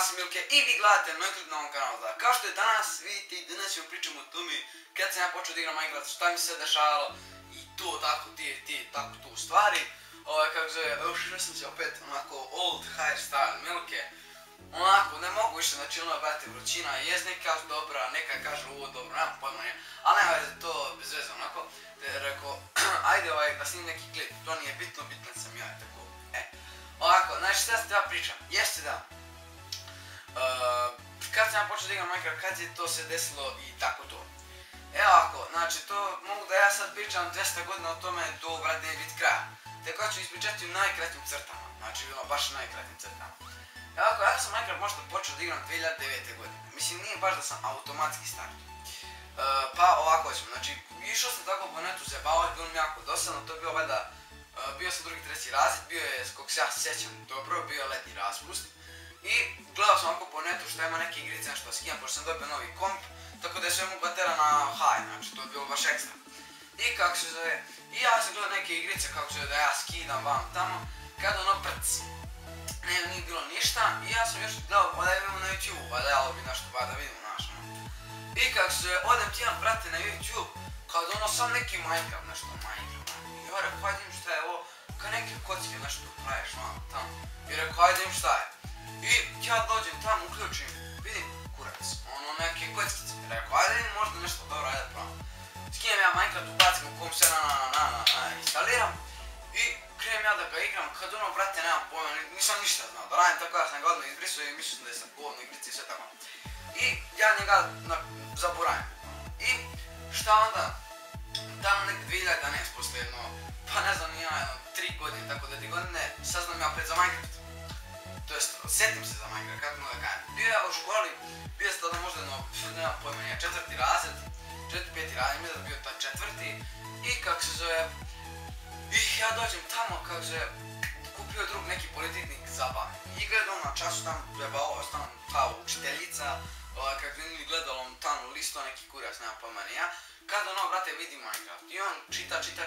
sam Milke i vi gledate Minecraft na ovom kanalu. Kao što je danas, vidite, danas ćemo pričamo o tome kad sam ja počeo da igram Minecraft, šta mi se dešavalo i to, tako tu stvari. Kako zove, ušao sam se opet onako old hairstyle Milke. Onako, ne mogu više, znači ono, brate, vrućina jest, neka kažu dobra, neka kažu ovo dobro, nemam pojma nije. Ali nema veze, to bez veze, onako. Rekao, ajde da snim neki klip, to nije bitno, bitan sam ja, tako, Ovako, znači šta se treba pričam, jeste da. Kad sam ja počeo da igram Minecraft, kad je to se desilo i tako to. Evo ovako, znači to mogu da ja sad pričam 200 godina o tome, to brate ne biti kraja. Tako ću ispričati u najkratim crtama, znači baš najkratim crtama. Evo ovako, ja sam Minecraft možda počeo da igram 2009. godine, mislim nije baš da sam automatski startio. Pa ovako ćemo, znači išao sam tako po netu zajebavati, bilo mi jako dosadno, to je bio valjda, bio sam drugi, treći razred, bio je, koliko se ja sjećam dobro, bio je letnji raspust. I gledao sam ovako po netu što ima neke igrice što skijam, pošto sam dobio novi komp, tako da je sve mogu batera na high, znači to je bilo baš ekstra. I kako se zove, i ja sam gledao neke igrice kako se zove da ja skidam vam tamo, kad ono prci. Nije bilo ništa i ja sam još gledao da vidimo na YouTube, da ja bi nešto da vidimo našo. I kako se zove, odem ti jedan brate na YouTube, kad ono sam neki Minecraft, nešto Minecraft. I ja rekao, hajde im šta je ovo, kad neke kocke nešto praviš malo tamo. I rekao, hajde im šta je. I ja dođem tamo, uključim, vidim kurac, ono neke kockice. Rekao, hajde im možda nešto dobro, ajde pravim. Skinem ja Minecraft, ubacim u kom se instaliram. I krenem ja da ga igram, kad ono brate nemam pojma, nisam ništa znao, da radim tako ja sam ga odmah izbrisao i mislio sam da je sam povodno igrici i sve tako. I ja njega zaboravim. I šta onda, tamo nek 2011 posle jedno, pa ne znam ja, 3 godine, tako da 2 godine saznam ja opet za Minecraft. To jest, sjetim se za Minecraft, kako mogu da kajem. Bio ja u školi, bio sam tada možda jedno, nemam pojma, 4. razred, 4. 5. razred, mislim da bio ta 4. I kako se zove, i ja dođem tamo, kako se kupio drug neki politehnik zabavni. I gledam na času tamo, jebao, tamo ta učiteljica, kako je gledalom tamo listo neki kurac, nema pojma ni ja. Kad ono, brate, vidi Minecraft i on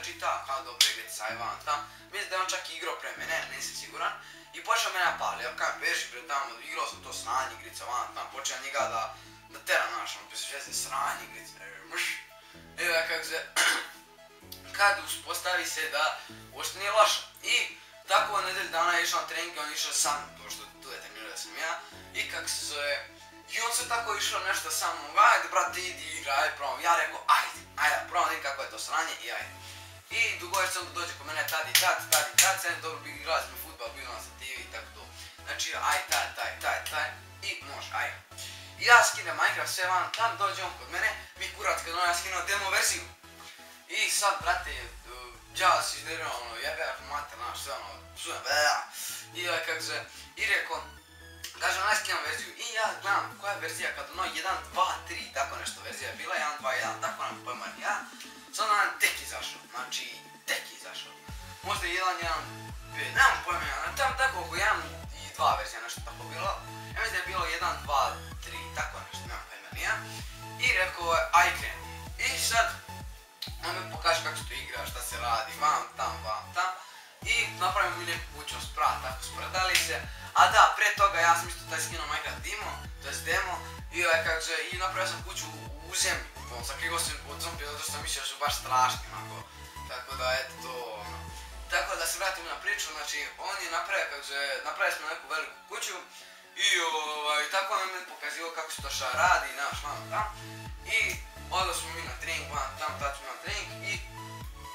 čita, kao dobro igrica, aj van tam. Mislim da je on čak i igrao pre mene, nisam siguran. I počeo mene napali, ja kao beži pred tamo, igrao sam to sranje igrica, van tam, počeo njega da tera našom, bez veze sranje igrice, mrš. Evo ja kako se, kad uspostavi se da uopšte nije loša. I tako nedelj dana je išao na trening, on išao sam, pošto tu je trenirao da sam ja. I kako se zove, i on se tako išao nešto sa mnom, ajde brate idi igra, ajde probam. Ja rekao ajde probam da vidim kako je to sranje i ajde. I dugović sam dođe kod mene tad i tad, sam dobro bi igrali smo futbal, bilo na sa TV i tako to. Znači ajde taj i može, ajde. I ja skinem Minecraft sve van, tam dođe on kod mene, mi kurac kad on ja skinuo demo verziju. I sad brate, džava si izderio ono, jebe ako mater naš sve ono, psujem, i kako se, i rekao, kaže onaj skinam verziju i ja gledam koja je verzija kad ono 1, 2, 3, tako nešto verzija je bila, 1, 2, 1, tako nam pojma ni ja. Sad nam tek izašao, znači tek izašao. Možda 1, 1, 5, nemam pojma ja, tam tako oko 1 i 2 verzija nešto tako bilo. Ja mislim da je bilo 1, 2, 3, tako nešto, nemam pojma ni ja. I rekao, aj krenu. I sad, on mi pokaže kako se to igra, šta se radi, vam tam. I napravimo mi neku kućnost sprat, tako spradali se. A da, pre toga ja sam isto taj skinuo Minecraft demo i napravio sam kuću u zemlji. Sakrivao sam od zombija zato što sam mislio da su baš strašni onako. Tako da eto to ono. Tako da se vratimo na priču, znači on je napravili smo neku veliku kuću. I tako on mi pokazivao kako se to šta radi, znaš, tam. I odali smo mi na trening, tam smo na trening i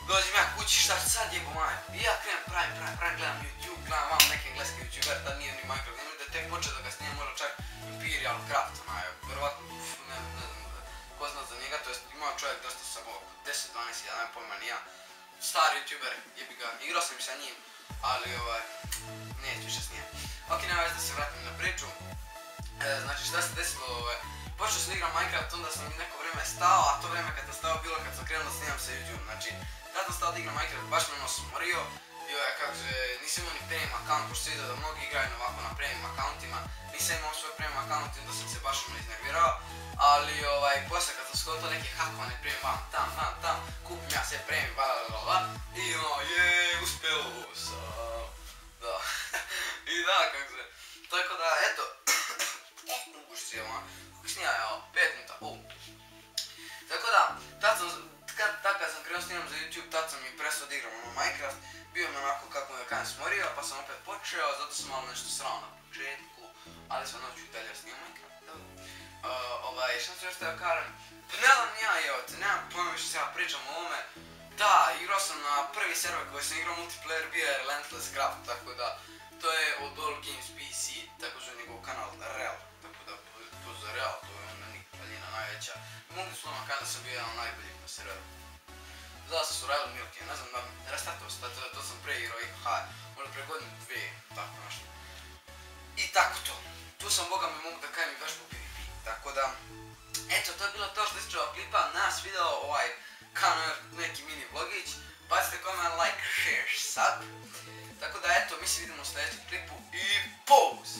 dođem ja kući šta sad jebo Minecraft. I ja krenem pravim, gledam YouTube, gledam vam neke engleske YouTuber, tad nije ni Minecraft, nemoj da je tek počeo da ga snijem, možda čak Imperial Craft, verovatno, ne znam ko zna za njega, to jest imao čovjek dosta sa 10-12, ja nemam pojma ni ja. Star YouTuber, jebi ga, igrao sam i sa njim, ali neću više s njim. Ok, nema već da se vratim na priču. Znači šta se desilo, počeo sam da igram Minecraft, onda sam neko vreme stao, a to vreme kad sam stao bilo kad sam krenuo da snimam sa YouTube. Znači, tad sam stao da igram Minecraft, baš me ono smorio. Nisam imao ni premium account, pošto se vidio da mnogi igraju ovako na premium accountima. Nisam imao svoj premium account i onda sam se baš ono iznervirao. Ali posle kad sam skoro to neke hakovane premium tam, kupim ja sve premium, i uspeo sam. Da. I da, kako se. Tako da, eto. evo, kako sam ja, 5 minuta, Tako da, kad sam krenuo snimam za YouTube, tad sam i prestao da igram Minecraft, bio me onako kako me kažem smorio, pa sam opet počeo, zato sam malo nešto srao na početku, ali sam noću i dalje snimam Minecraft. Šta ću još da kažem? Pa ne znam ja, nemam pojma što se ja pričam o ovome. Da, igrao sam na prvi server koji sam igrao multiplayer, bio je Relentless Craft, tako da to je od All Games PC, tako zove njegov kanal Real, tako da za Real, to je ona daljina najveća. Mogli su ono kada sam bio jedan od najboljih na serveru. Znao sam su Rival Milk, ne znam, restartao sam, to sam pre igrao i možda pre godinu, dvije, tako nešto. I tako to. Tu sam, boga mi mogu da kajem i vežbu PvP, tako da, eto, to je bilo to što se čuo klipa, nas video kao neki mini vlogić, bacite koment, like, share, sub, tako da eto, mi se vidimo u sljedećem klipu i pause!